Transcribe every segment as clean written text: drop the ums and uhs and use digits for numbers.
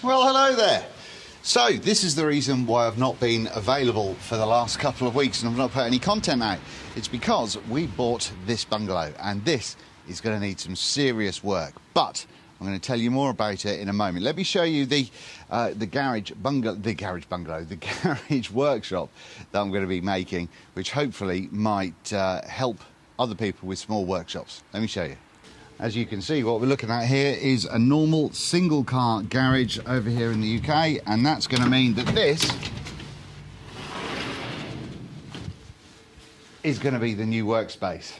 Well, hello there. So, this is the reason why I've not been available for the last couple of weeks and I've not put any content out. It's because we bought this bungalow and this is going to need some serious work. But I'm going to tell you more about it in a moment. Let me show you the garage workshop that I'm going to be making, which hopefully might help other people with small workshops. Let me show you. As you can see, what we're looking at here is a normal single car garage over here in the UK, and that's going to mean that this is going to be the new workspace.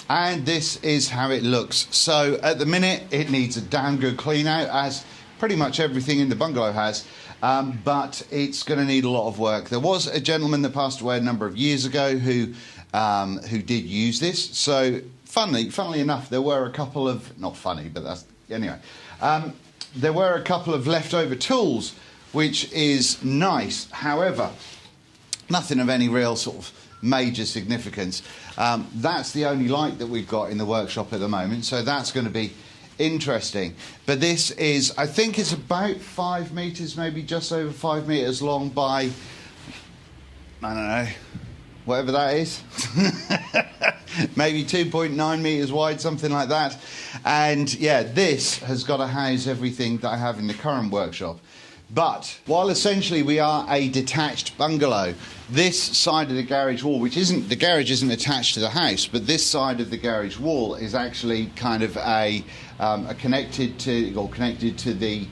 And this is how it looks. So at the minute, it needs a damn good clean out, as pretty much everything in the bungalow has, but it's going to need a lot of work. There was a gentleman that passed away a number of years ago who did use this. So funnily enough, there were a couple of, not funny, but that's, anyway, there were a couple of leftover tools, which is nice. However, nothing of any real sort of major significance. That's the only light that we've got in the workshop at the moment, so that's going to be interesting. But this is, I think it's about 5 metres, maybe just over 5 metres long by, I don't know, whatever that is. Maybe 2.9 metres wide, something like that. And yeah, this has got to house everything that I have in the current workshop. But while essentially we are a detached bungalow, this side of the garage wall, which isn't, the garage isn't attached to the house, but this side of the garage wall is actually kind of connected to the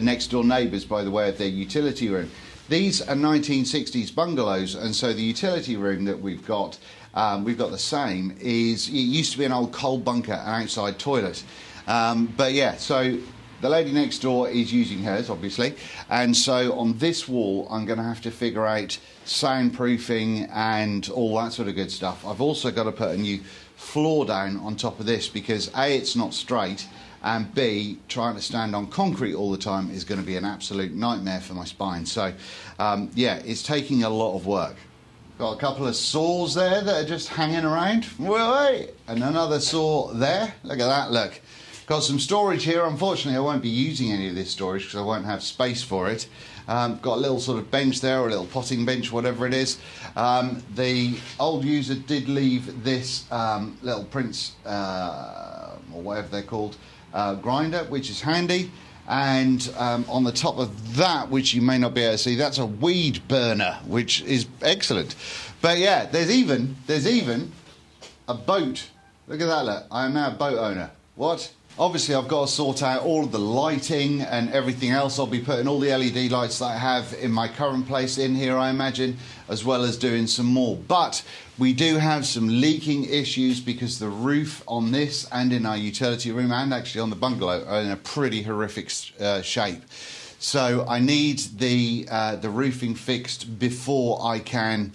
next door neighbours by the way of their utility room. These are 1960s bungalows, and so the utility room that we've got the same. It used to be an old coal bunker, an outside toilet. But yeah, so the lady next door is using hers, obviously, and so on this wall I'm going to have to figure out soundproofing and all that sort of good stuff. I've also got to put a new floor down on top of this because A, it's not straight, and B, trying to stand on concrete all the time is going to be an absolute nightmare for my spine. So yeah, it's taking a lot of work. Got a couple of saws there that are just hanging around. Wait, and another saw there. Look at that, look. Got some storage here. Unfortunately, I won't be using any of this storage because I won't have space for it. Got a little sort of bench there, or a little potting bench, whatever it is. The old user did leave this little Prince, or whatever they're called, grinder, which is handy. And on the top of that, which you may not be able to see, that's a weed burner, which is excellent. But yeah, there's even a boat. Look at that, look. I am now a boat owner. What? Obviously, I've got to sort out all of the lighting and everything else. I'll be putting all the LED lights that I have in my current place in here, I imagine, as well as doing some more. But we do have some leaking issues because the roof on this and in our utility room and actually on the bungalow are in a pretty horrific shape. So I need the roofing fixed before I can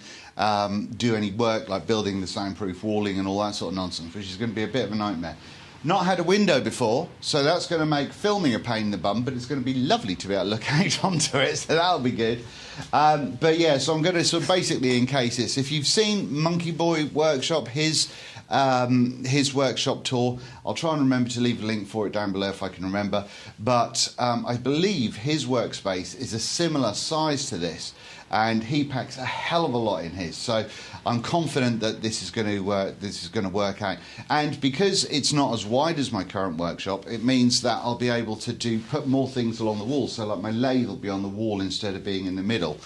do any work like building the soundproof walling and all that sort of nonsense, which is going to be a bit of a nightmare. Not had a window before, so that's going to make filming a pain in the bum, but it's going to be lovely to be able to look out onto it, so that'll be good. But yeah, so I'm going to sort of basically encase this. If you've seen Monkey Boy Workshop, his workshop tour, I'll try and remember to leave a link for it down below if I can remember. But I believe his workspace is a similar size to this, and he packs a hell of a lot in his. So I'm confident that this is going to work out. And because it's not as wide as my current workshop, it means that I'll be able to put more things along the wall. So like my lathe will be on the wall instead of being in the middle.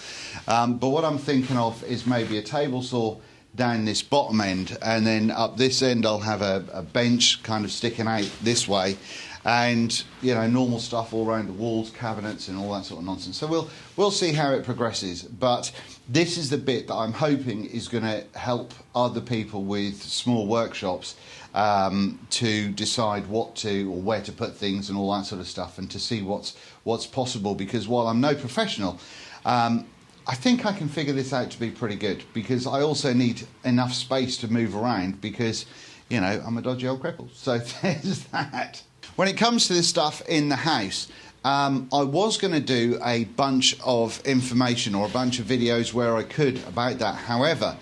But what I'm thinking of is maybe a table saw down this bottom end, and then up this end I'll have a bench kind of sticking out this way, and you know, normal stuff all around the walls, cabinets and all that sort of nonsense. So we'll see how it progresses, but this is the bit that I'm hoping is going to help other people with small workshops to decide what to or where to put things and all that sort of stuff, and to see what's possible. Because while I'm no professional, I think I can figure this out to be pretty good, because I also need enough space to move around because, you know, I'm a dodgy old cripple. So there's that. When it comes to this stuff in the house, I was going to do a bunch of information or a bunch of videos where I could about that. However,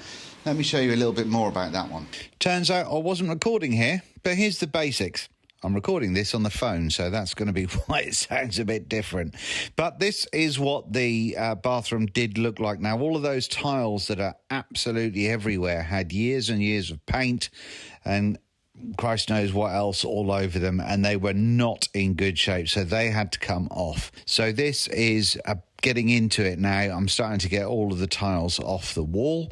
let me show you a little bit more about that one. Turns out I wasn't recording here, but here's the basics. I'm recording this on the phone, so that's going to be why it sounds a bit different. But this is what the bathroom did look like. Now, all of those tiles that are absolutely everywhere had years and years of paint and Christ knows what else all over them, and they were not in good shape, so they had to come off. So this is getting into it now. I'm starting to get all of the tiles off the wall,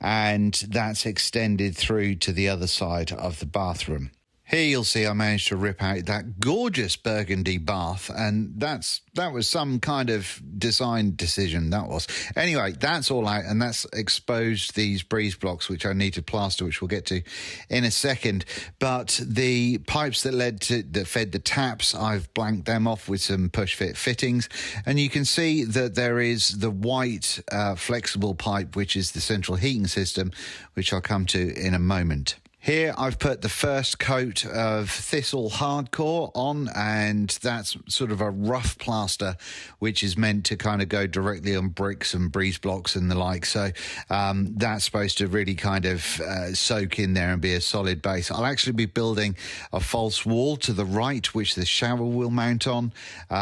and that's extended through to the other side of the bathroom. Here you'll see I managed to rip out that gorgeous burgundy bath, and that was some kind of design decision, that was. Anyway, that's all out, and that's exposed these breeze blocks, which I need to plaster, which we'll get to in a second. But the pipes that fed the taps, I've blanked them off with some push-fit fittings, and you can see that there is the white flexible pipe, which is the central heating system, which I'll come to in a moment. Here I've put the first coat of Thistle Hardcore on, and that's sort of a rough plaster, which is meant to kind of go directly on bricks and breeze blocks and the like. So that's supposed to really kind of soak in there and be a solid base. I'll actually be building a false wall to the right, which the shower will mount on, but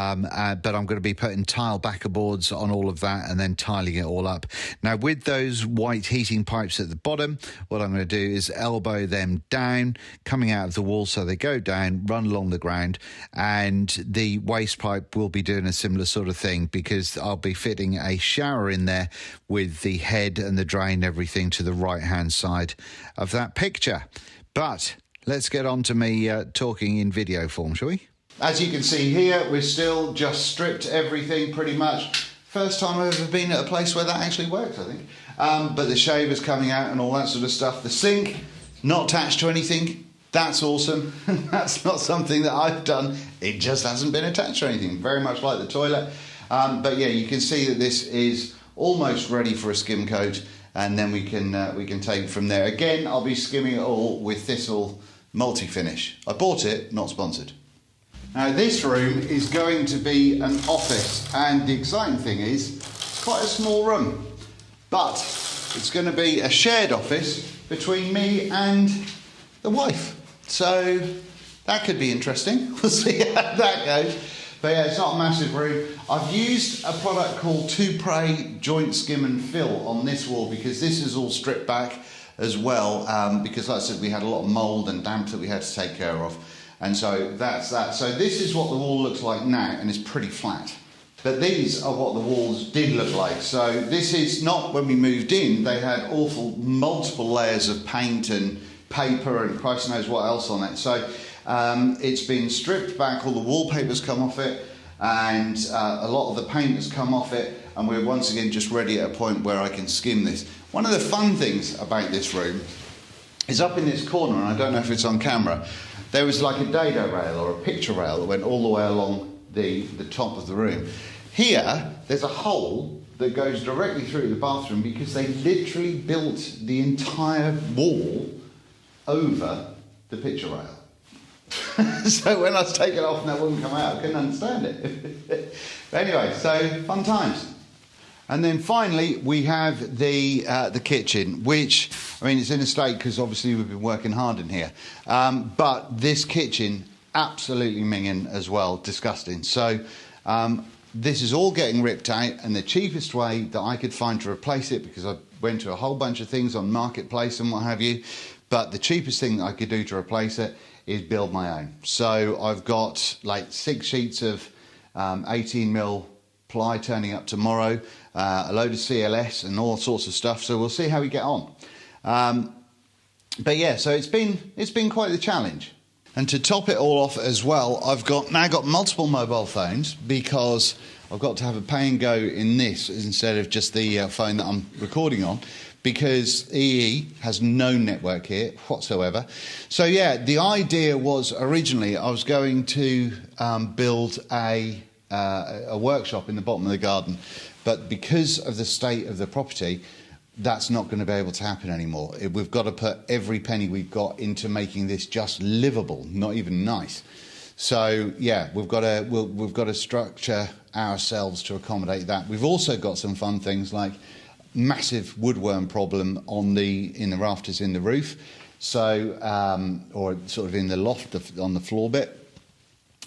I'm going to be putting tile backer boards on all of that and then tiling it all up. Now, with those white heating pipes at the bottom, what I'm going to do is elbow them down, coming out of the wall, so they go down, run along the ground, and the waste pipe will be doing a similar sort of thing, because I'll be fitting a shower in there with the head and the drain, everything to the right hand side of that picture. But let's get on to me talking in video form, shall we? As you can see here, we're still just stripped everything pretty much. First time I've ever been at a place where that actually works, I think. But the shaver's coming out and all that sort of stuff. The sink, not attached to anything. That's awesome. That's not something that I've done. It just hasn't been attached to anything. Very much like the toilet. But yeah, you can see that this is almost ready for a skim coat, and then we can take it from there. Again, I'll be skimming it all with Thistle Multi-Finish. I bought it, not sponsored. Now, this room is going to be an office, and the exciting thing is it's quite a small room, but it's going to be a shared office between me and the wife. So that could be interesting. We'll see how that goes. But yeah, it's not a massive room. I've used a product called Tupre Joint Skim and Fill on this wall, because this is all stripped back as well, because like I said, we had a lot of mould and damp that we had to take care of. And so that's that. So this is what the wall looks like now, and it's pretty flat. But these are what the walls did look like. So this is not when we moved in. They had multiple layers of paint and paper and Christ knows what else on it. So it's been stripped back, all the wallpaper's come off it, and a lot of the paint has come off it, and we're once again just ready at a point where I can skim this. One of the fun things about this room is up in this corner, and I don't know if it's on camera, there was like a dado rail or a picture rail that went all the way along the top of the room. Here, there's a hole that goes directly through the bathroom, because they literally built the entire wall over the picture rail. So when I was taking it off and that wouldn't come out, I couldn't understand it. But anyway, so fun times. And then finally, we have the kitchen, which, I mean, it's in a state because obviously we've been working hard in here. But this kitchen, absolutely minging as well, disgusting. So this is all getting ripped out, and the cheapest way that I could find to replace it, because I went to a whole bunch of things on Marketplace and what have you, but the cheapest thing that I could do to replace it is build my own. So I've got like 6 sheets of 18mm ply turning up tomorrow, a load of CLS and all sorts of stuff, so we'll see how we get on. But yeah, so it's been quite the challenge. And to top it all off as well, I've now got multiple mobile phones, because I've got to have a pay and go in this instead of just the phone that I'm recording on, because EE has no network here whatsoever. So yeah, the idea was originally I was going to build a workshop in the bottom of the garden, but because of the state of the property, that's not going to be able to happen anymore. We've got to put every penny we've got into making this just livable, not even nice. So yeah, we've got to structure ourselves to accommodate that. We've also got some fun things like massive woodworm problem in the rafters in the roof. So, or sort of in the loft on the floor bit.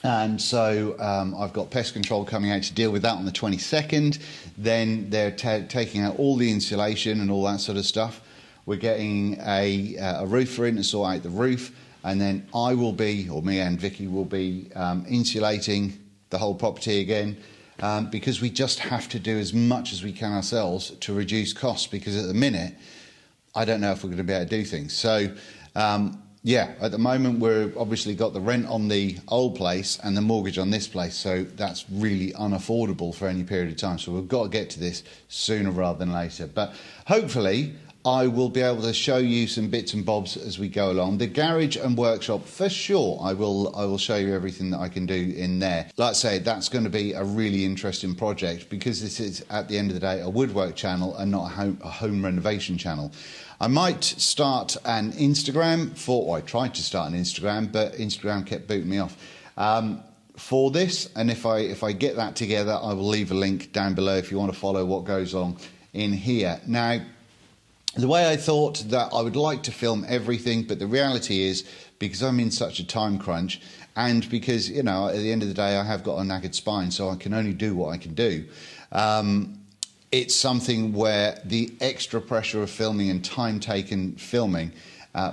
And so I've got pest control coming out to deal with that on the 22nd. Then they're taking out all the insulation and all that sort of stuff. We're getting a roofer in to sort out the roof. And then I will be, or me and Vicky will be, insulating the whole property again. Because we just have to do as much as we can ourselves to reduce costs. Because at the minute, I don't know if we're going to be able to do things. So, yeah, at the moment we've obviously got the rent on the old place and the mortgage on this place, so that's really unaffordable for any period of time. So we've got to get to this sooner rather than later. But hopefully I will be able to show you some bits and bobs as we go along. The garage and workshop, for sure, I will show you everything that I can do in there. Like I say, that's going to be a really interesting project because this is, at the end of the day, a woodwork channel and not a home renovation channel. I might start an Instagram I tried to start an Instagram, but Instagram kept booting me off for this. And if I get that together, I will leave a link down below if you want to follow what goes on in here. Now, the way I thought that I would like to film everything, but the reality is, because I'm in such a time crunch, and because, you know, at the end of the day, I have got a knackered spine, so I can only do what I can do. It's something where the extra pressure of filming and time taken filming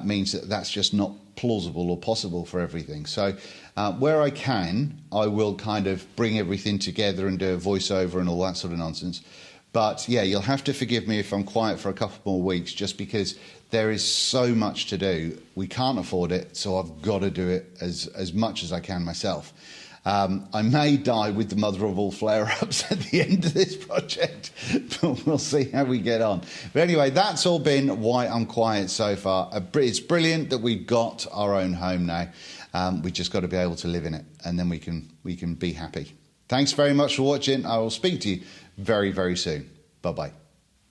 means that that's just not plausible or possible for everything. So where I can, I will kind of bring everything together and do a voiceover and all that sort of nonsense. But yeah, you'll have to forgive me if I'm quiet for a couple more weeks, just because there is so much to do. We can't afford it, so I've got to do it as much as I can myself. I may die with the mother of all flare-ups at the end of this project, but we'll see how we get on. But anyway, that's all been why I'm quiet so far. It's brilliant that we've got our own home now. We just got to be able to live in it, and then we can be happy. Thanks very much for watching. I will speak to you very, very soon. Bye-bye.